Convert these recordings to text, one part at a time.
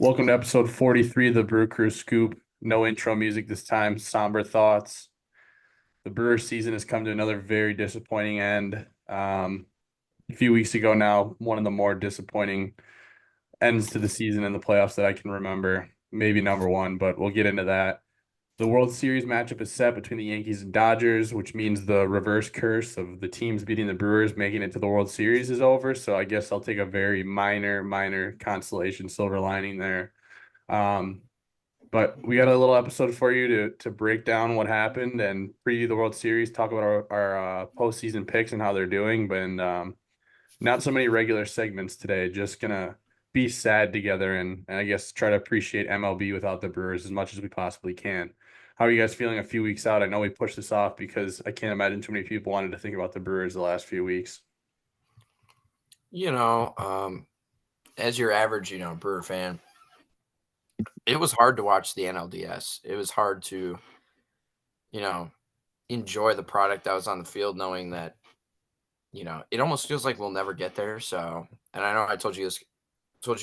Welcome to episode 43 of the Brew Crew Scoop. No intro music this time, somber thoughts. The Brewers season has come to another very disappointing end. A few weeks ago now, one of the more disappointing ends to the season in the playoffs that I can remember. Maybe number one, but we'll get into that. The World Series matchup is set between the Yankees and Dodgers, which means the reverse curse of the teams beating the Brewers making it to the World Series is over. So I guess I'll take a very minor consolation silver lining there. Um, but we got a little episode for you to break down what happened and preview the World Series, talk about our postseason picks and how they're doing. But not so many regular segments today. Just gonna be sad together and I guess try to appreciate MLB without the Brewers as much as we possibly can. How are you guys feeling a few weeks out? I know we pushed this off because I can't imagine too many people wanted to think about the Brewers the last few weeks. You know, as your average, Brewer fan, it was hard to watch the NLDS. It was hard to, you know, enjoy the product that was on the field, knowing that, it almost feels like we'll never get there. So, and I know I told you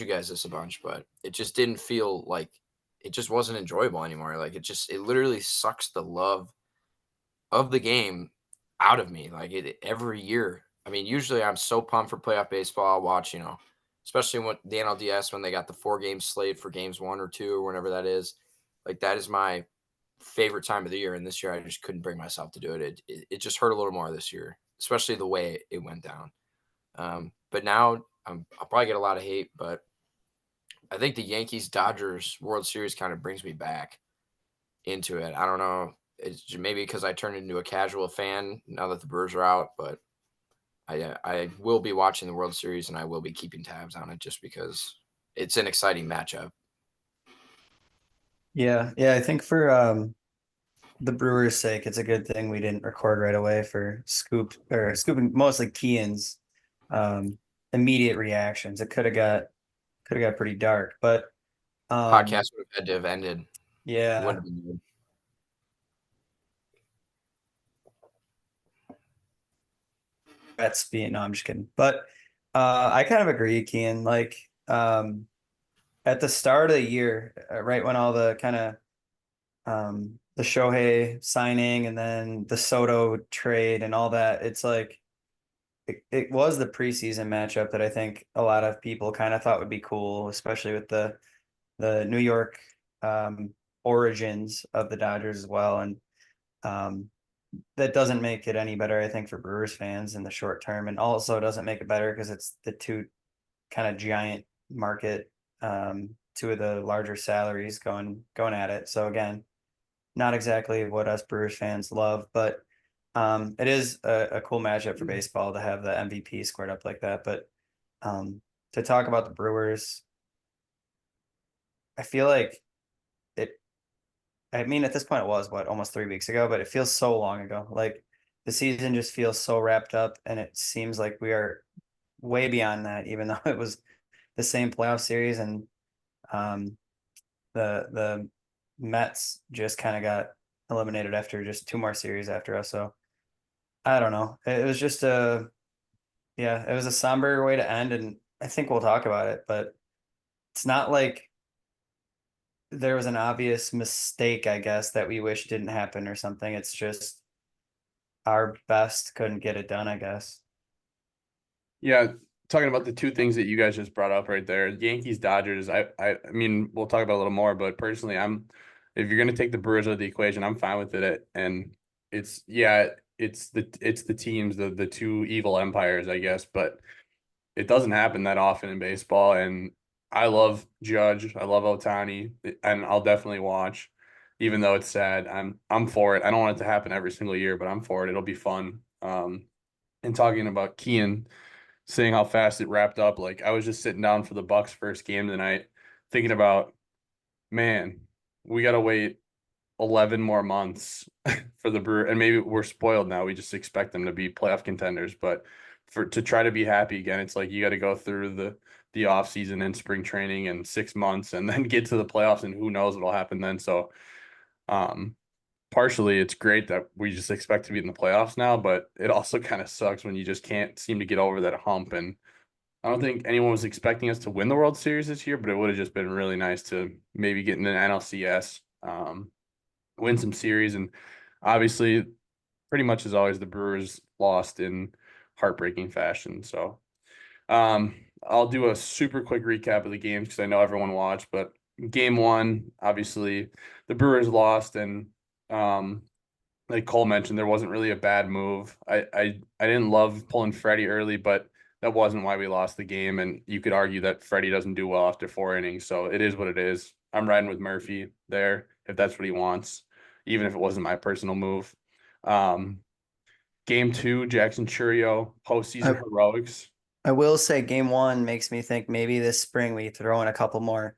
guys this a bunch, but it just didn't feel like it just wasn't enjoyable anymore. Like it literally sucks the love of the game out of me. Like every year. I mean, usually I'm so pumped for playoff baseball. I'll watch, especially when the NLDS when they got the 4 game slate for games 1 or 2 or whenever that is. Like that is my favorite time of the year. And this year I just couldn't bring myself to do it. It just hurt a little more this year, especially the way it went down. But now I'll probably get a lot of hate, but I think the Yankees-Dodgers World Series kind of brings me back into it. I don't know. It's maybe because I turned into a casual fan now that the Brewers are out, but I will be watching the World Series and I will be keeping tabs on it just because it's an exciting matchup. Yeah, I think for the Brewers' sake, it's a good thing we didn't record right away for scooping mostly Kian's um immediate reactions. It could have got pretty dark, but um Podcast would have had to have ended. It yeah, wouldn't have been good. that's being no, I'm just kidding. But I kind of agree, Kian. Like at the start of the year, right when all the kind of the Shohei signing and then the Soto trade and all that, it's like it was the preseason matchup that I think a lot of people kind of thought would be cool, especially with the New York um, origins of the Dodgers as well. And um, that doesn't make it any better, I think, for Brewers fans in the short term, and also doesn't make it better because it's the two kind of giant market, two of the larger salaries going at it. So again, not exactly what us Brewers fans love, but it is a cool matchup for baseball to have the MVP squared up like that. But um, to talk about the Brewers, I feel like it. I mean, at this point, it was what almost 3 weeks ago, but it feels so long ago. Like the season just feels so wrapped up, and it seems like we are way beyond that, even though it was the same playoff series, and um, the Mets just kind of got eliminated after just two more series after us. So I don't know. It was just it was a somber way to end, and I think we'll talk about it, but it's not like there was an obvious mistake, I guess, that we wish didn't happen or something. It's just our best couldn't get it done, I guess. Yeah, talking about the two things that you guys just brought up right there, Yankees Dodgers. I mean, we'll talk about it a little more, but personally, I'm if you're gonna take the Brewers out of the equation, I'm fine with it. And it's the teams, the two evil empires, I guess, but it doesn't happen that often in baseball. And I love Judge, I love Otani, and I'll definitely watch, even though it's sad. I'm for it. I don't want it to happen every single year, but I'm for it. It'll be fun. And talking about Kean seeing how fast it wrapped up. Like I was just sitting down for the Bucks first game tonight, thinking about, man, we gotta wait 11 more months for the Brewer, and maybe we're spoiled now. We just expect them to be playoff contenders, but for to try to be happy again, it's like you got to go through the off season and spring training and 6 months, and then get to the playoffs, and who knows what'll happen then. So, um, partially it's great that we just expect to be in the playoffs now, but it also kind of sucks when you just can't seem to get over that hump. And I don't think anyone was expecting us to win the World Series this year, but it would have just been really nice to maybe get in an NLCS, win some series, and obviously, pretty much as always, the Brewers lost in heartbreaking fashion. So, I'll do a super quick recap of the games because I know everyone watched, but game one, obviously, the Brewers lost, and like Cole mentioned, there wasn't really a bad move. I didn't love pulling Freddie early, but that wasn't why we lost the game. And you could argue that Freddie doesn't do well after 4 innings, so it is what it is. I'm riding with Murphy there if that's what he wants, even if it wasn't my personal move. Um, game two, Jackson Churio, postseason heroics. I will say game one makes me think maybe this spring we throw in a couple more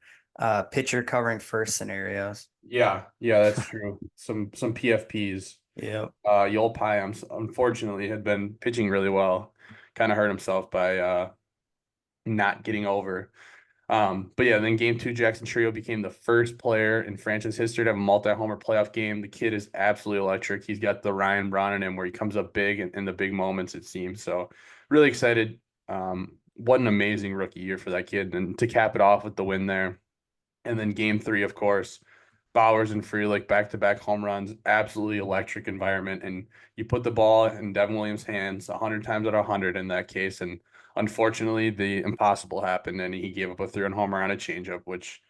pitcher covering first scenarios. Yeah, that's true. Some PFPs. Yeah. Yol Payam unfortunately had been pitching really well. Kind of hurt himself by not getting over. But yeah, then game two, Jackson Trio became the first player in franchise history to have a multi-homer playoff game. The kid is absolutely electric. He's got the Ryan Braun in him where he comes up big in the big moments, it seems. So really excited. What an amazing rookie year for that kid. And to cap it off with the win there. And then game three, of course, Bowers and Frelick back-to-back home runs, absolutely electric environment. And you put the ball in Devin Williams' hands 100 times out of 100 in that case. And unfortunately, the impossible happened, and he gave up a 3-run homer on a changeup, which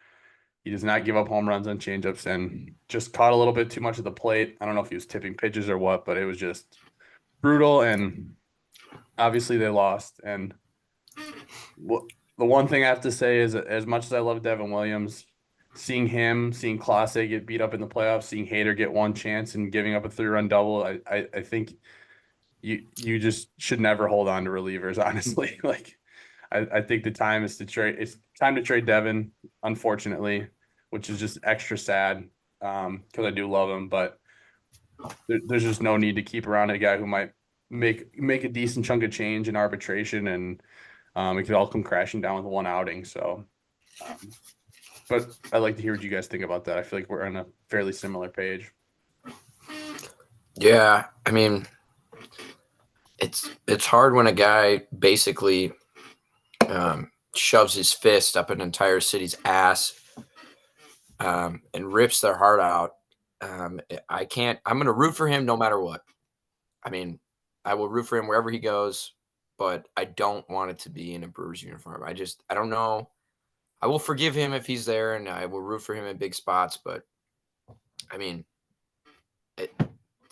he does not give up home runs on changeups, and just caught a little bit too much of the plate. I don't know if he was tipping pitches or what, but it was just brutal. And obviously, they lost. And the one thing I have to say is, as much as I love Devin Williams, seeing Clase get beat up in the playoffs, seeing Hader get one chance and giving up a 3-run double, I think you just should never hold on to relievers, honestly. Like I think the time is to trade. It's time to trade Devin, unfortunately, which is just extra sad because I do love him, but there's just no need to keep around a guy who might make a decent chunk of change in arbitration, and it could all come crashing down with one outing. So, but I'd like to hear what you guys think about that. I feel like we're on a fairly similar page. Yeah, I mean, it's hard when a guy basically shoves his fist up an entire city's ass and rips their heart out. I'm going to root for him no matter what. I mean, I will root for him wherever he goes, but I don't want it to be in a Brewers uniform. I don't know. I will forgive him if he's there, and I will root for him in big spots. But I mean,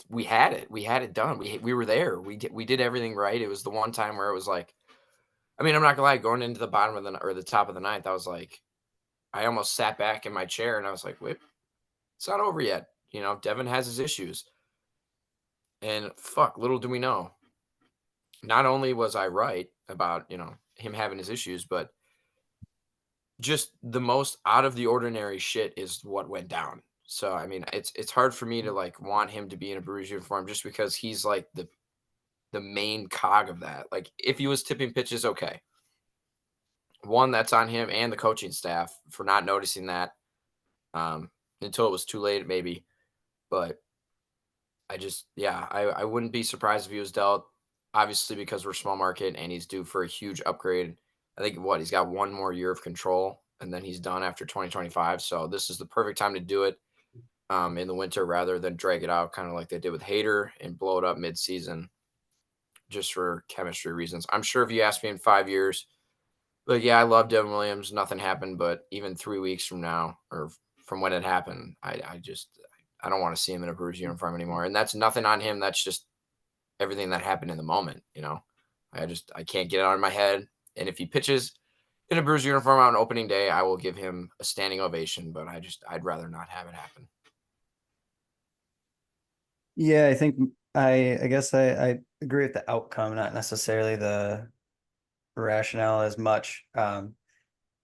we had it. We had it done. We were there. We did everything right. It was the one time where it was like, I mean, I'm not gonna lie. Going into the bottom of the top of the ninth, I was like, I almost sat back in my chair and I was like, wait, it's not over yet. You know, Devin has his issues, and fuck, little do we know. Not only was I right about him having his issues, but just the most out of the ordinary shit is what went down. So I mean, it's hard for me to like want him to be in a Brewers uniform just because he's like the main cog of that. Like if he was tipping pitches, okay. One, that's on him and the coaching staff for not noticing that until it was too late, maybe. But I wouldn't be surprised if he was dealt. Obviously, because we're small market and he's due for a huge upgrade. I think he's got one more year of control and then he's done after 2025. So this is the perfect time to do it in the winter rather than drag it out, kind of like they did with Hader and blow it up mid-season just for chemistry reasons. I'm sure if you ask me in 5 years, but yeah, I love Devin Williams. Nothing happened, but even 3 weeks from now or from when it happened, I don't want to see him in a Brewers uniform anymore. And that's nothing on him. That's just everything that happened in the moment. I can't get it out of my head. And if he pitches in a Brewers uniform on opening day, I will give him a standing ovation, but I'd rather not have it happen. Yeah, I think I guess I agree with the outcome, not necessarily the rationale as much.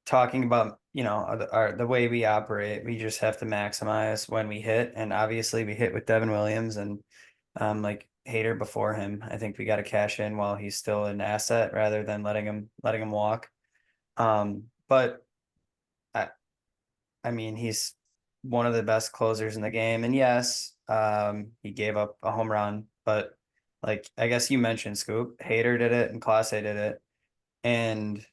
Talking about, the way we operate, we just have to maximize when we hit. And obviously we hit with Devin Williams and like Hader before him. I think we got to cash in while he's still an asset rather than letting him walk. But I mean, he's one of the best closers in the game. And yes, he gave up a home run, but like I guess you mentioned, Scoop, Hader did it and Clase did it. And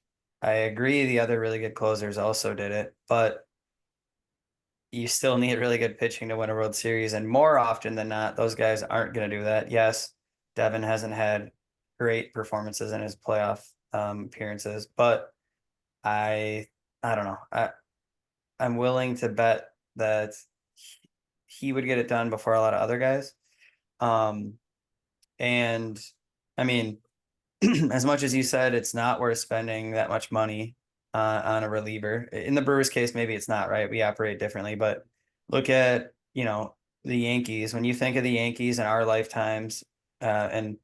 I agree the other really good closers also did it, but you still need really good pitching to win a World Series. And more often than not, those guys aren't going to do that. Yes, Devin hasn't had great performances in his playoff appearances, but I I don't know. I'm willing to bet that he would get it done before a lot of other guys. Um, and I mean, as much as you said, it's not worth spending that much money on a reliever. In the Brewers case, maybe it's not, right? We operate differently, but look at, the Yankees. When you think of the Yankees in our lifetimes, and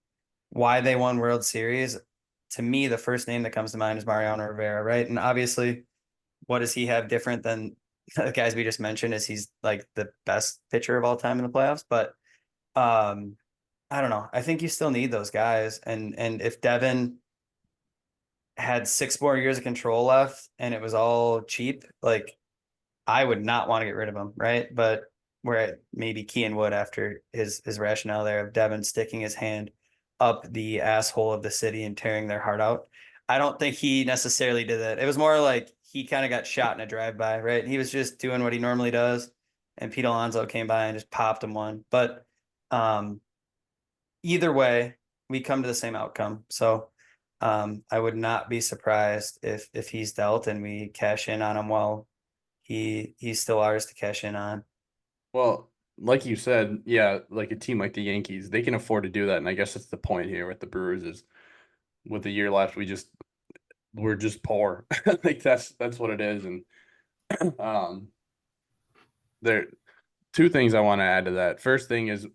why they won World Series, to me, the first name that comes to mind is Mariano Rivera, right? And obviously, what does he have different than the guys we just mentioned? Is he's like the best pitcher of all time in the playoffs? But um, I don't know. I think you still need those guys. And if Devin had 6 more years of control left and it was all cheap, like I would not want to get rid of him, right? But where maybe Kean would after his rationale there of Devin sticking his hand up the asshole of the city and tearing their heart out. I don't think he necessarily did that. It was more like he kind of got shot in a drive-by, right? He was just doing what he normally does, and Pete Alonso came by and just popped him one. But um, either way, we come to the same outcome. So I would not be surprised if he's dealt and we cash in on him while he's still ours to cash in on. Well, like you said, yeah, like a team like the Yankees, they can afford to do that. And I guess that's the point here with the Brewers is with the year left, we're just poor. Like that's what it is. And um there two things I want to add to that. First thing is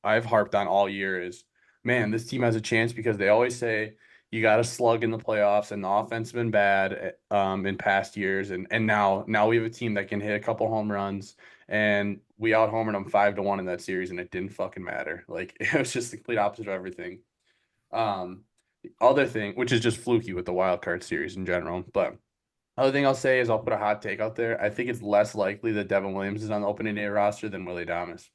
I've harped on all year is, man, this team has a chance because they always say you got to slug in the playoffs and the offense has been bad in past years and now we have a team that can hit a couple home runs and we out homered them 5-1 in that series and it didn't fucking matter. Like it was just the complete opposite of everything. The other thing, which is just fluky with the wild card series in general, but other thing I'll say is I'll put a hot take out there. I think it's less likely that Devin Williams is on the opening day roster than Willie Adames.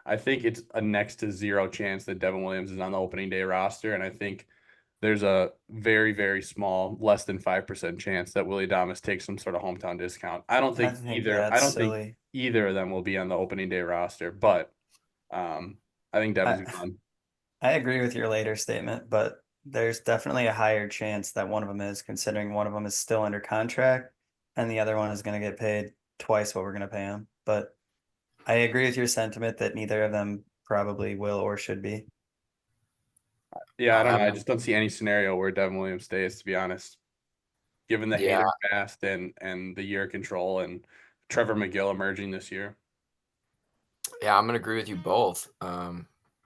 I think it's a next to zero chance that Devin Williams is on the opening day roster, and I think there's a very, very small, less than 5% chance that Willie Adames takes some sort of hometown discount. I think I that's don't think silly. either of them will be on the opening day roster, but I think Devin's I, gone. I agree with your later statement, but there's definitely a higher chance that one of them is, considering one of them is still under contract and the other one is going to get paid twice what we're going to pay him. But I agree with your sentiment that neither of them probably will or should be. Yeah, I don't know. I Um, just don't see any scenario where Devin Williams stays, to be honest, given the yeah, hater cast and the year control and Trevor McGill emerging this year. yeah, I'm gonna agree with you both.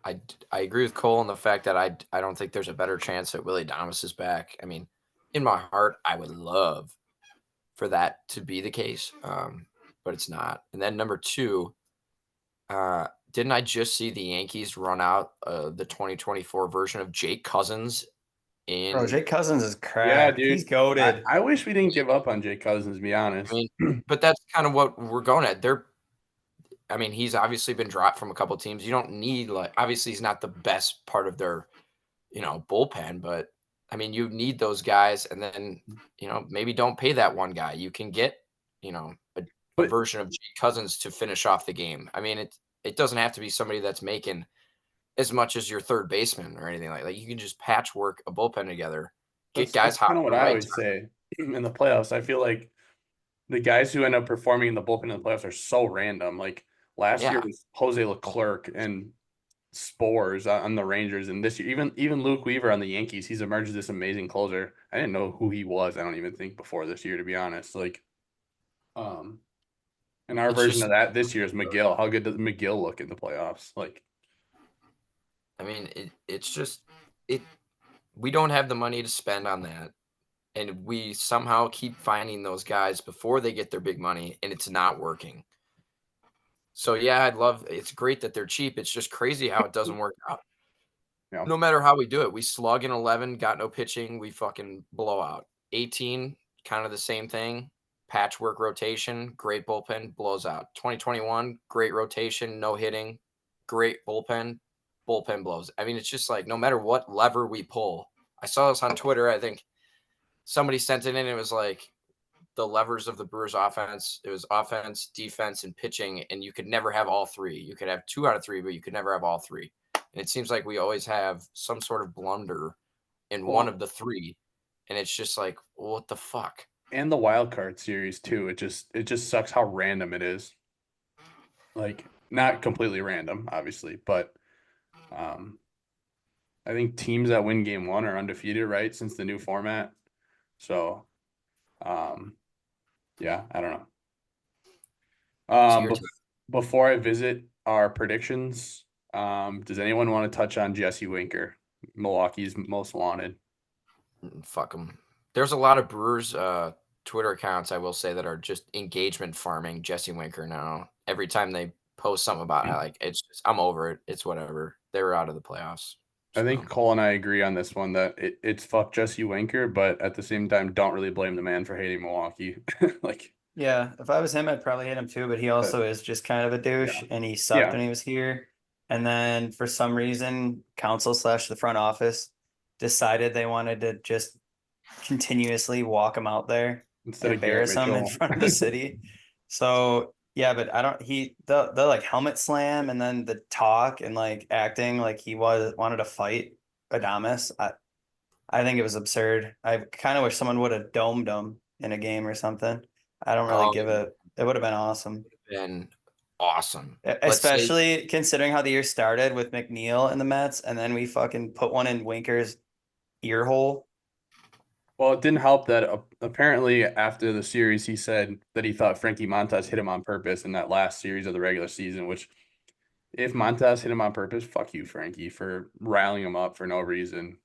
I agree with Cole in the fact that I don't think there's a better chance that Willie Adames is back. I mean, in my heart, I would love for that to be the case, but it's not. And then number two, didn't I just see the Yankees run out the 2024 version of Jake Cousins Bro, in? Jake Cousins is Yeah, cracked. He's dude. goaded. I wish we didn't give up on Jake Cousins, to be I honest. mean, but that's kind of what we're going at. I mean, he's obviously been dropped from a couple teams. You don't need like obviously he's not the best part of their, bullpen, but I mean, you need those guys and then, maybe don't pay that one guy. You can get, a But version of Jake Cousins to finish off the game. I mean, it doesn't have to be somebody that's making as much as your third baseman or anything like. You can just patchwork a bullpen together, get that's guys hot kind of at what the I right always time. say in the playoffs. I feel like the guys who end up performing in the bullpen in the playoffs are so random. Like last year Yeah. was Jose Leclerc and Spores on the Rangers, and this year even Luke Weaver on the Yankees, he's emerged as this amazing closer. I didn't know who he was. I don't even think before this year, to be honest. Like, um, and our It's version just of that this year is McGill. How good does McGill look in the playoffs? Like, I mean, it's just it we don't have the money to spend on that. And we somehow keep finding those guys before they get their big money and it's not working. So yeah, it's great that they're cheap. It's just crazy how it doesn't work out. you know, No matter how we do it, we slug in 11, got no pitching, we fucking blow out. 18, kind of the same thing. Patchwork rotation, great bullpen, blows out. 2021, great rotation, no hitting, great bullpen, bullpen blows. I mean, it's just like no matter what lever we pull. I saw this on Twitter, I think somebody sent it in. It was like the levers of the Brewers offense. It was offense, defense, and pitching, and you could never have all three. You could have 2 out of 3, but you could never have all three. And it seems like we always have some sort of blunder in one of the 3, and it's just like, what the fuck? And the wild card series too. It just sucks how random it is. Like not completely random, obviously, but I think teams that win game 1 are undefeated, right? Since the new format. So yeah, I don't know. Before I visit our predictions, does anyone want to touch on Jesse Winker, Milwaukee's most wanted? Fuck them. There's a lot of Brewers Twitter accounts, I will say, that are just engagement farming Jesse Winker now. Every time they post something about it, like it's just, I'm over it. It's whatever. They were out of the playoffs. I think Cole and I agree on this one that it's fuck Jesse Winker, but at the same time, don't really blame the man for hating Milwaukee. Like, yeah, if I was him, I'd probably hate him too, but he also is just kind of a douche, and he sucked when he was here. And then for some reason, council / the front office decided they wanted to just continuously walk him out there instead and embarrass him in front of the city. So yeah, but I don't. The like helmet slam and then the talk and like acting like he wanted to fight Adames. I think it was absurd. I kind of wish someone would have domed him in a game or something. I don't really give it. It would have been awesome. Been awesome, especially considering how the year started with McNeil and the Mets, and then we fucking put one in Winker's ear hole. Well, it didn't help that apparently after the series, he said that he thought Frankie Montas hit him on purpose in that last series of the regular season, which if Montas hit him on purpose, fuck you, Frankie, for riling him up for no reason.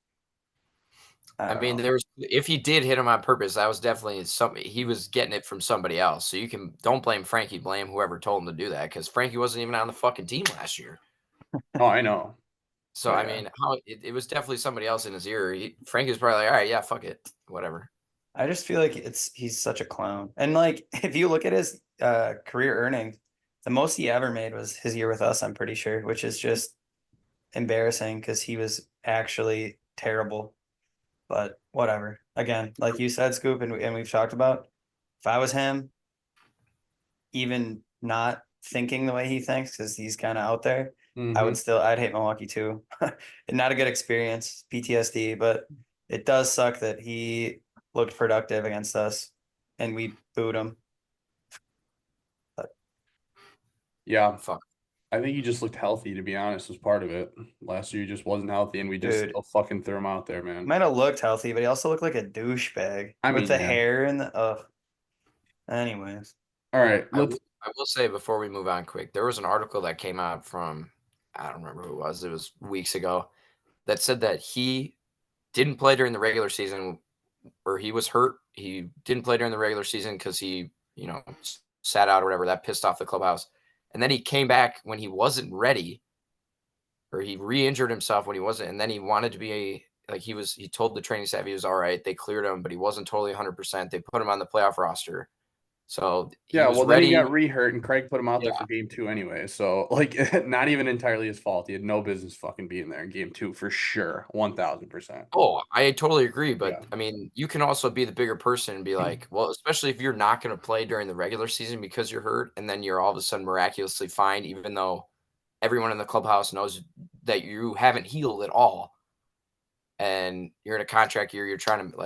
I mean, if he did hit him on purpose, that was definitely he was getting it from somebody else. So don't blame Frankie, blame whoever told him to do that, because Frankie wasn't even on the fucking team last year. Oh, I know. So, I mean, it was definitely somebody else in his ear. Frankie was probably like, all right, yeah, fuck it, whatever. I just feel like he's such a clown. And like, if you look at his career earnings, the most he ever made was his year with us, I'm pretty sure, which is just embarrassing because he was actually terrible. But whatever. Again, like you said, Scoop, and we've talked about, if I was him, even not thinking the way he thinks, because he's kind of out there, I'd hate Milwaukee too. Not a good experience, PTSD, but it does suck that he looked productive against us and we booed him. But yeah, fuck. I think he just looked healthy, to be honest, was part of it. Last year he just wasn't healthy, and we just still fucking threw him out there, man. Might have looked healthy, but he also looked like a douchebag with the hair and the anyways. All right. I will say before we move on quick, there was an article that came out from, I don't remember who it was weeks ago, that said that he didn't play during the regular season, or he was hurt. He didn't play during the regular season because he, sat out or whatever. That pissed off the clubhouse. And then he came back when he wasn't ready, or he re-injured himself when he wasn't. And then he wanted to be he told the training staff he was all right. They cleared him, but he wasn't totally 100%. They put him on the playoff roster. So then he got re-hurt, and Craig put him out there for game 2 anyway. So not even entirely his fault. He had no business fucking being there in game 2 for sure, 1000%. Oh, I totally agree. But I mean, you can also be the bigger person and be like, well, especially if you're not going to play during the regular season because you're hurt, and then you're all of a sudden miraculously fine, even though everyone in the clubhouse knows that you haven't healed at all, and you're in a contract year. You're trying to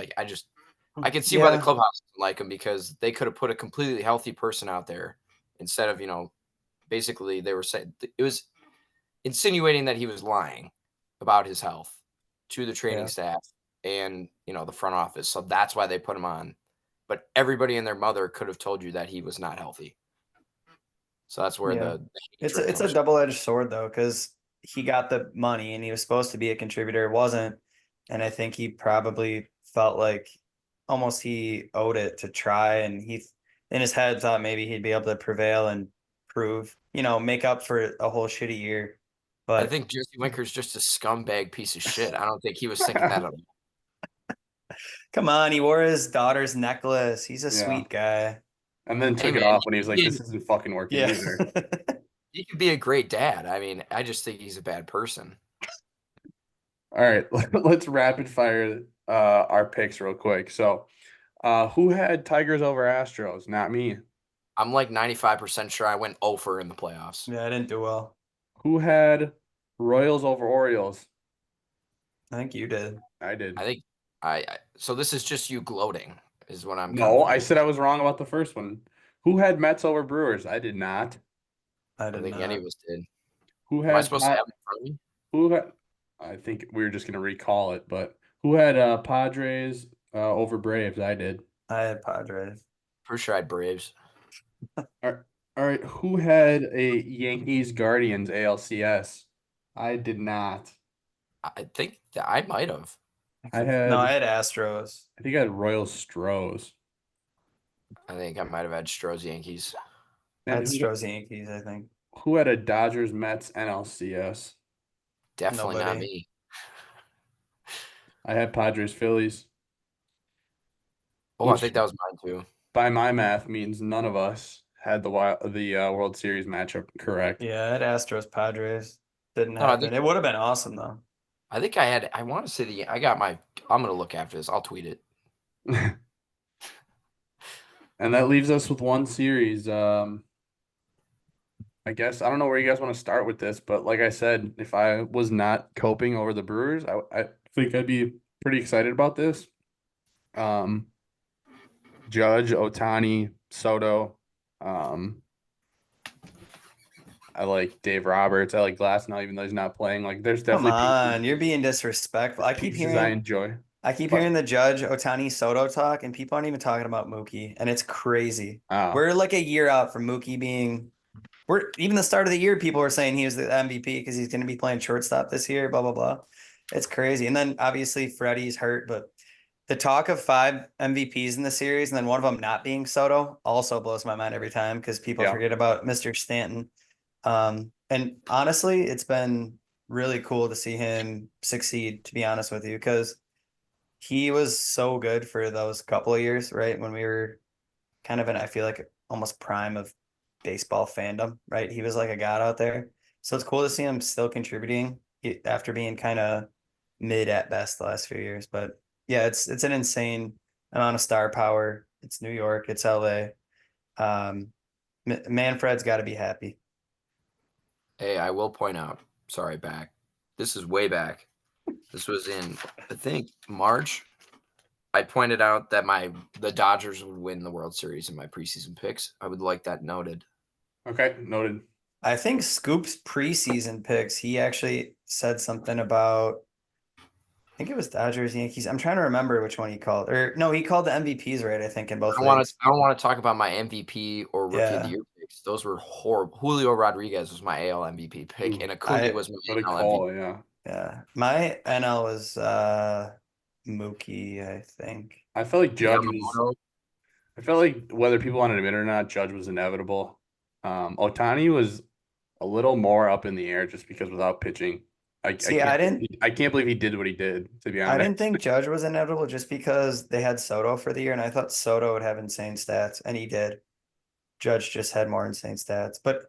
I can see why the clubhouse doesn't like him, because they could have put a completely healthy person out there instead of, basically they were saying it was insinuating that he was lying about his health to the training staff and, the front office. So that's why they put him on. But everybody and their mother could have told you that he was not healthy. So that's where it's a double-edged sword though, because he got the money and he was supposed to be a contributor, wasn't, and I think he probably felt like almost he owed it to try, and he in his head thought maybe he'd be able to prevail and prove, make up for a whole shitty year. But I think Jesse Winker's just a scumbag piece of shit. I don't think he was thinking that of him. Come on, he wore his daughter's necklace. He's a sweet guy. And then took it off when he was like, this isn't fucking working either. He could be a great dad. I mean, I just think he's a bad person. All right, let's rapid fire our picks real quick. So, who had Tigers over Astros? Not me. I'm like 95% sure I went over in the playoffs. Yeah, I didn't do well. Who had Royals over Orioles? I think you did. I did. I think so this is just you gloating is what I'm No, I confused. said I was wrong about the first one. Who had Mets over Brewers? I did not. I I don't did think any not. of us did. Who Am I had supposed to have it in front of me? who had? I think we were just gonna recall it, but who had Padres over Braves? I did. I had Padres. Pretty sure I had Braves. All right, who had a Yankees Guardians ALCS? I did not. I think that I might have. I No, I had had Astros. I think I had Royal Stros. I think I might have had Stros Yankees. I And had Stros Yankees, I think. who had a Dodgers Mets NLCS? Definitely not Nobody. me. I had Padres Phillies, Oh, I which think that was mine too. by my math means none of us had the World Series matchup correct. Yeah, I had Astros Padres. Didn't No, happen. It would have been awesome though. I think I had. I want to say I got my. I'm gonna look after this. I'll tweet it. And that leaves us with one series. I guess I don't know where you guys want to start with this, but like I said, if I was not coping over the Brewers, I think I'd be pretty excited about this. Um, Judge, Otani, Soto. I like Dave Roberts. I like Glasnow, even though he's not playing. Like, there's Come definitely on, you're being disrespectful. pieces I enjoy. I keep But hearing the Judge Otani Soto talk, and people aren't even talking about Mookie, and it's crazy. oh, We're like a year out from Mookie being. We're even the start of the year. People were saying he was the MVP because he's going to be playing shortstop this year. Blah blah blah. It's crazy. And then obviously Freddie's hurt, but the talk of 5 MVPs in the series and then one of them not being Soto also blows my mind every time because people yeah. forget about Mr. Stanton. And honestly, it's been really cool to see him succeed, to be honest with you, because he was so good for those couple of years, right? When we were kind of in, I feel like almost prime of baseball fandom, right? He was like a god out there. So it's cool to see him still contributing after being kind of mid at best the last few years. But yeah, it's an insane amount of star power. It's New York, it's LA. Manfred's got to be happy. Hey, I will point out. Sorry, back. This is way back. This was in I think March. I pointed out that the Dodgers would win the World Series in my preseason picks. I would like that noted. Okay, noted. I think Scoop's preseason picks, he actually said something about, I think it was Dodgers, Yankees. I'm trying to remember which one he called. Or no, he called the MVPs right, I think, in both leagues. I don't want to talk about my MVP or Rookie of the Yeah. Year picks. Those were horrible. Julio Rodriguez was my AL MVP pick, Ooh, and Acuna was what my a NL call, MVP. yeah. Yeah. My NL was Mookie, I think. I felt like Judge was. Yamamoto. I felt like whether people wanted to admit it or not, Judge was inevitable. Otani was a little more up in the air just because without pitching, See, I didn't I can't believe he did what he did, to be I didn't honest. think Judge was inevitable just because they had Soto for the year, and I thought Soto would have insane stats, and he did. Judge just had more insane stats. But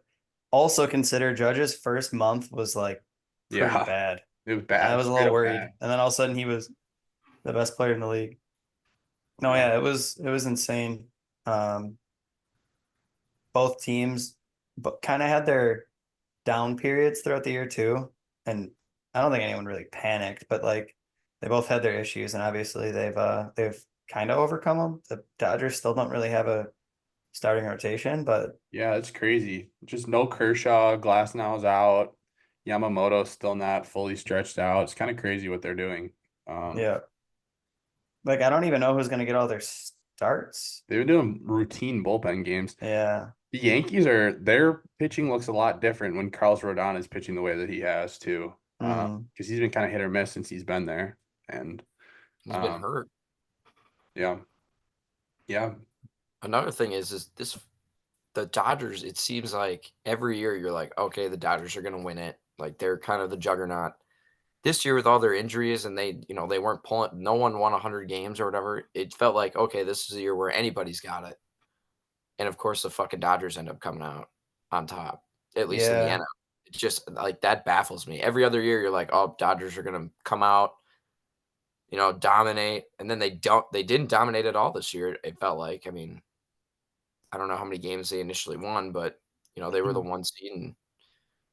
also consider Judge's first month was like pretty Yeah, bad. it was I bad. was a Straight little up worried. bad. And then all of a sudden he was the best player in the league. No, Yeah. yeah, it was insane. Um, both teams but kind of had their down periods throughout the year too. And I don't think anyone really panicked, but like they both had their issues and obviously they've kind of overcome them. The Dodgers still don't really have a starting rotation, but Yeah, it's crazy. Just no Kershaw. Glasnow's out. Yamamoto's still not fully stretched out. It's kind of crazy what they're doing. yeah. Like I don't even know who's gonna get all their starts. They've been doing routine bullpen games. Yeah. The Yankees their pitching looks a lot different when Carlos Rodon is pitching the way that he has too. Mm-hmm. Because he's been kind of hit or miss since he's been there. And He's been hurt. yeah. Yeah. Another thing is the Dodgers. It seems like every year you're like, okay, the Dodgers are going to win it. Like they're kind of the juggernaut. This year with all their injuries and they weren't pulling. No one won 100 games or whatever. It felt like okay, this is a year where anybody's got it. And of course, the fucking Dodgers end up coming out on top, at least in the Yeah. NL. It's just like that baffles me. Every other year, you're like, oh, Dodgers are gonna come out, dominate, and then they didn't dominate at all this year. It felt like. I mean, I don't know how many games they initially won, but they were the one seed, and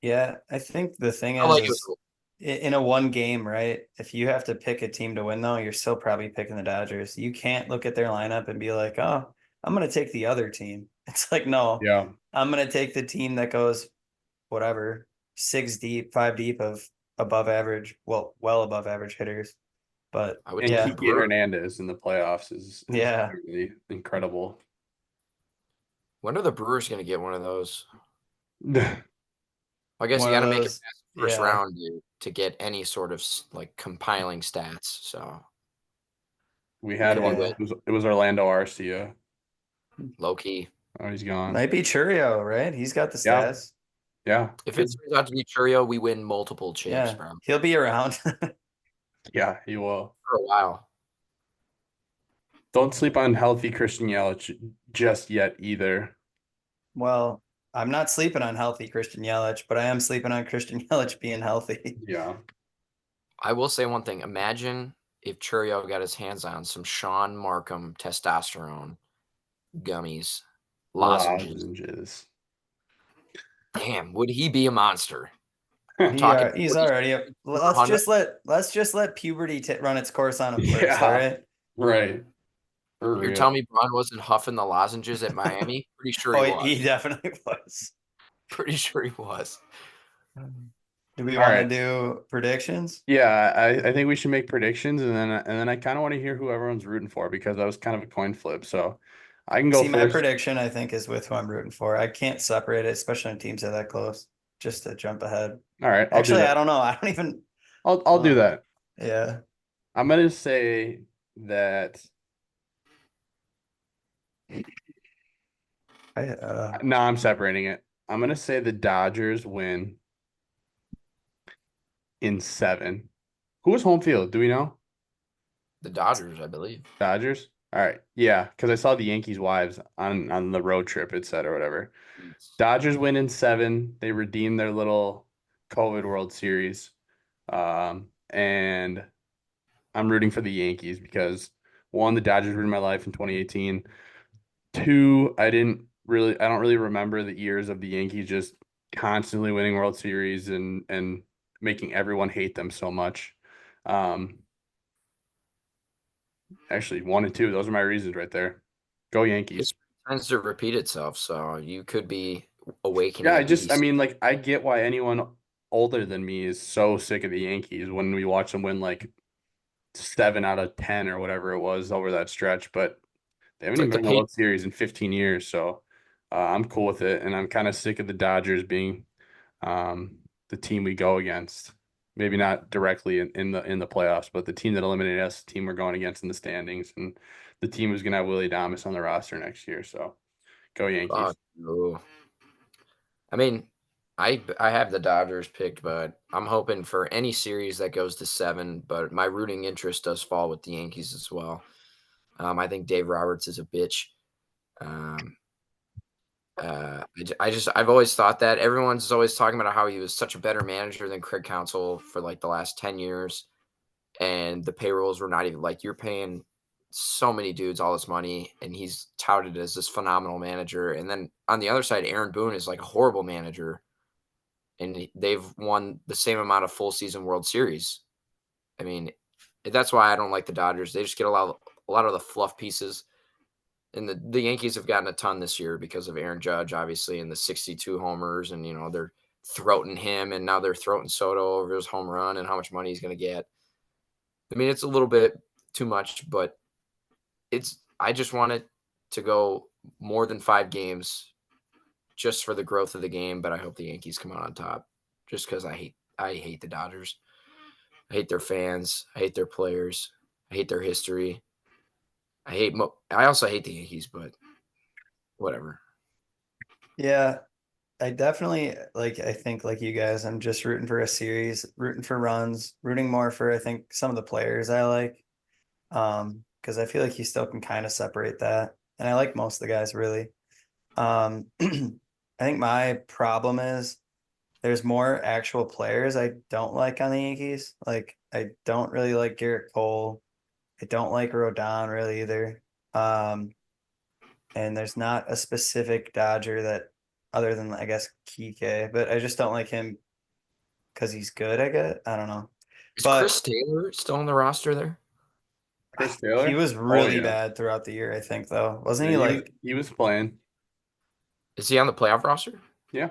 Yeah, I think the thing felt like it is was. in a one game, right? If you have to pick a team to win, though, you're still probably picking the Dodgers. You can't look at their lineup and be like, oh, I'm going to take the other team. It's like, no, Yeah. I'm going to take the team that goes whatever, 6 deep, 5 deep of above average, well above average hitters. But I would And take the yeah, Kiki Brewers. Hernandez in the playoffs is yeah. really incredible. When are the Brewers going to get one of those? We I guess you One got of to make it those, past the first yeah. round to get any sort of like compiling stats. So it had could be one. Yeah. with It was Orlando Arcia. low key. Oh, he's gone. Might be Churio, right? He's got the Yeah. stats. Yeah. If it turns out to be Churio, we win multiple chips, Yeah. bro, He'll be around. Yeah, he will. for a while. Don't sleep on healthy Christian Yelich just yet either. Well, I'm not sleeping on healthy Christian Yelich, but I am sleeping on Christian Yelich being healthy. Yeah. I will say one thing. Imagine if Churio got his hands on some Sean Markham testosterone gummies, lozenges. Lozenges. Damn, would he be a monster? I'm talking He's already up. Let's 400. just let puberty run its course on him first, all Yeah. right? Right. For You're real. telling me Braun wasn't huffing the lozenges at Miami? Pretty sure Oh, he was. he definitely was. Pretty sure he was. Do we All want to right. do predictions? Yeah, I think we should make predictions and then I kind of want to hear who everyone's rooting for because that was kind of a coin flip. So I can go See, my first. prediction, I think, is with who I'm rooting for. I can't separate it, especially when teams are that close, just to jump ahead. All right, I'll do Actually, I that. don't know. I don't even. I'll do that. Yeah. I'm gonna say that no, I'm separating it. I'm gonna say the Dodgers win in 7. Who was home field? Do we know? The Dodgers, I believe. Dodgers? All right. Yeah, because I saw the Yankees wives on the road trip, it said or whatever. Dodgers win in 7. They redeemed their little COVID World Series. And I'm rooting for the Yankees because one, the Dodgers ruined my life in 2018. Two, I don't really remember the years of the Yankees just constantly winning World Series and making everyone hate them so much. Actually, 1 and 2, those are my reasons right there. Go Yankees. It tends to repeat itself, so you could be awakening Yeah, a beast. like I get why anyone older than me is so sick of the Yankees when we watch them win like 7 out of 10 or whatever it was over that stretch, but they haven't It's even like the been in the pain. World Series in 15 years, so I'm cool with it, and I'm kind of sick of the Dodgers being the team we go against. Maybe not directly in the playoffs, but the team that eliminated us, the team we're going against in the standings, and the team who's gonna have Willy Damas on the roster next year. So go Oh, Yankees. no. I mean, I have the Dodgers picked, but I'm hoping for any series that goes to 7. But my rooting interest does fall with the Yankees as well. I think Dave Roberts is a bitch. Um, I've always thought that everyone's always talking about how he was such a better manager than Craig Counsell for like the last 10 years. And the payrolls were not even like you're paying so many dudes all this money and he's touted as this phenomenal manager. And then on the other side, Aaron Boone is like a horrible manager and they've won the same amount of full season World Series. I mean, that's why I don't like the Dodgers. They just get a lot of the fluff pieces. And the Yankees have gotten a ton this year because of Aaron Judge, obviously, and the 62 homers. And, they're throating him, and now they're throating Soto over his home run and how much money he's going to get. I mean, it's a little bit too much, but I just want it to go more than 5 games just for the growth of the game. But I hope the Yankees come out on top just because I hate the Dodgers. I hate their fans. I hate their players. I hate their history. I also hate the Yankees, but whatever. Yeah, I definitely I think like you guys, I'm just rooting for a series, rooting for runs, rooting more for I think some of the players I like. Because I feel like you still can kind of separate that. And I like most of the guys really. I think my problem is there's more actual players I don't like on the Yankees. Like I don't really like Garrett Cole. I don't like Rodon really either. Um, and there's not a specific Dodger that other than I guess Kike, but I just don't like him because he's good, I guess. I don't know. Is But Chris Taylor still on the roster there? Chris he Taylor? was Oh really yeah. bad throughout the year, I think, though. Wasn't Yeah, he he was like he was playing. Is he on the playoff roster? Yeah.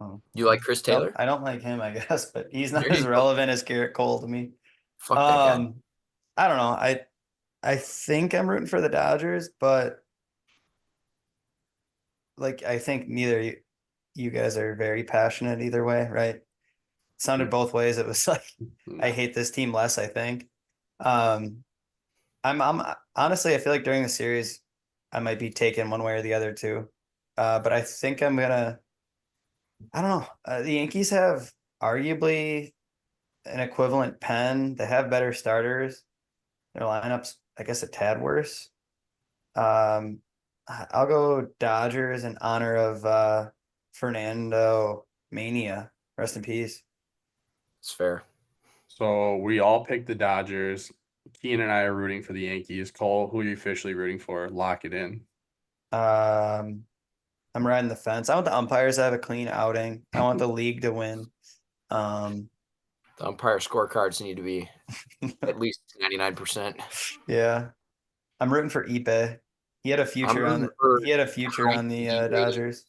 oh, You like Chris nope, Taylor? I don't like him, I guess, but he's not There you as go. relevant as Garrett Cole to me. Fuck that guy. Um, I don't know. I think I'm rooting for the Dodgers, but like I think neither you guys are very passionate either way, right? Sounded both ways. It was like I No. hate this team less, I think. Um, I'm honestly I feel like during the series I might be taking one way or the other too. But I think I'm gonna I don't know. The Yankees have arguably an equivalent pen. They have better starters. Their lineups, I guess, a tad worse. Um, I'll go Dodgers in honor of Fernando Mania. Rest in peace. It's fair. So we all picked the Dodgers. Keen and I are rooting for the Yankees. Cole, who are you officially rooting for? Lock it in. Um, I'm riding the fence. I want the umpires to have a clean outing. I want the league to win. Um, The umpire scorecards need to be at least 99%. yeah, I'm rooting for Ipe. I'm rooting for He had a future high on the TV ratings. Dodgers.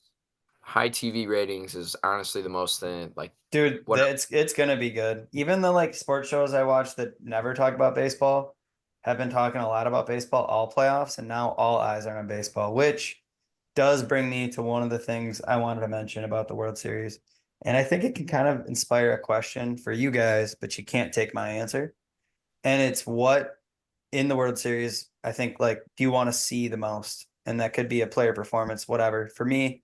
High TV ratings is honestly the most thing. Like, Dude, what? it's gonna be good. Even the like sports shows I watch that never talk about baseball have been talking a lot about baseball all playoffs, and now all eyes are on baseball, which does bring me to one of the things I wanted to mention about the World Series. And I think it can kind of inspire a question for you guys, but you can't take my answer. And it's what in the World Series, I think like, do you want to see the most? And that could be a player performance, whatever. For me,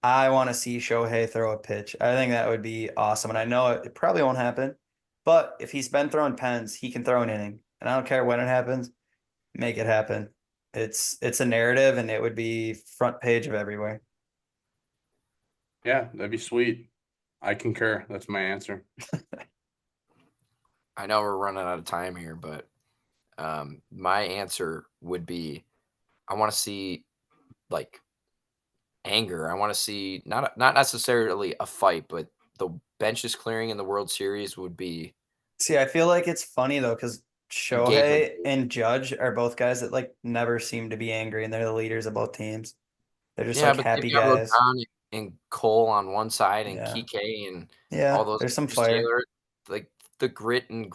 I want to see Shohei throw a pitch. I think that would be awesome. And I know it probably won't happen, but if he's been throwing pens, he can throw an inning. And I don't care when it happens, make it happen. It's a narrative and it would be front page of everywhere. Yeah, that'd be sweet. I concur. That's my answer. I know we're running out of time here, but my answer would be I want to see like anger. I want to see not necessarily a fight, but the benches clearing in the World Series would be See, I feel like it's funny though, because engagement. Shohei and Judge are both guys that like never seem to be angry and they're the leaders of both teams. They're just Yeah, like but you've happy got guys. Rodon and Cole on one side and Yeah. Kike and all Yeah. those There's some Chris fire. Taylor, like the grit and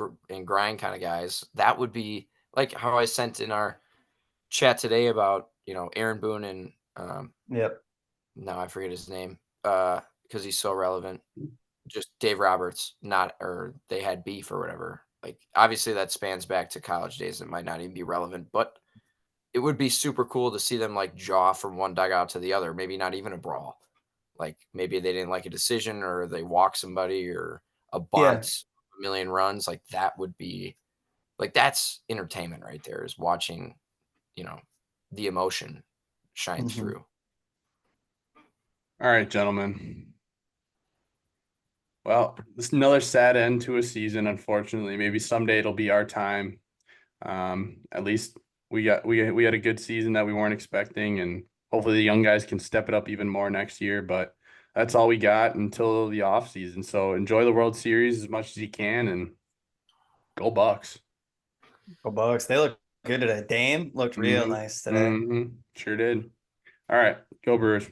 grind kind of guys. That would be like how I sent in our chat today about, Aaron Boone and Yep. now I forget his name because he's so relevant. Just Dave Roberts, not or they had beef or whatever. Like obviously that spans back to college days. It might not even be relevant, but it would be super cool to see them like jaw from one dugout to the other. Maybe not even a brawl. Like maybe they didn't like a decision or they walk somebody or a Yeah. bunt, a million runs. Like that would be like that's entertainment right there. Is watching, you know, the emotion shine Hmm. through. All right, gentlemen. Well, this is another sad end to a season, unfortunately. Maybe someday it'll be our time. At least we had a good season that we weren't expecting, and hopefully the young guys can step it up even more next year. But that's all we got until the off season. So enjoy the World Series as much as you can, and go Bucks. Go Bucks. They look good today. Dame looked real Mm-hmm. nice today. Mm-hmm. Sure did. All right, go Brewers.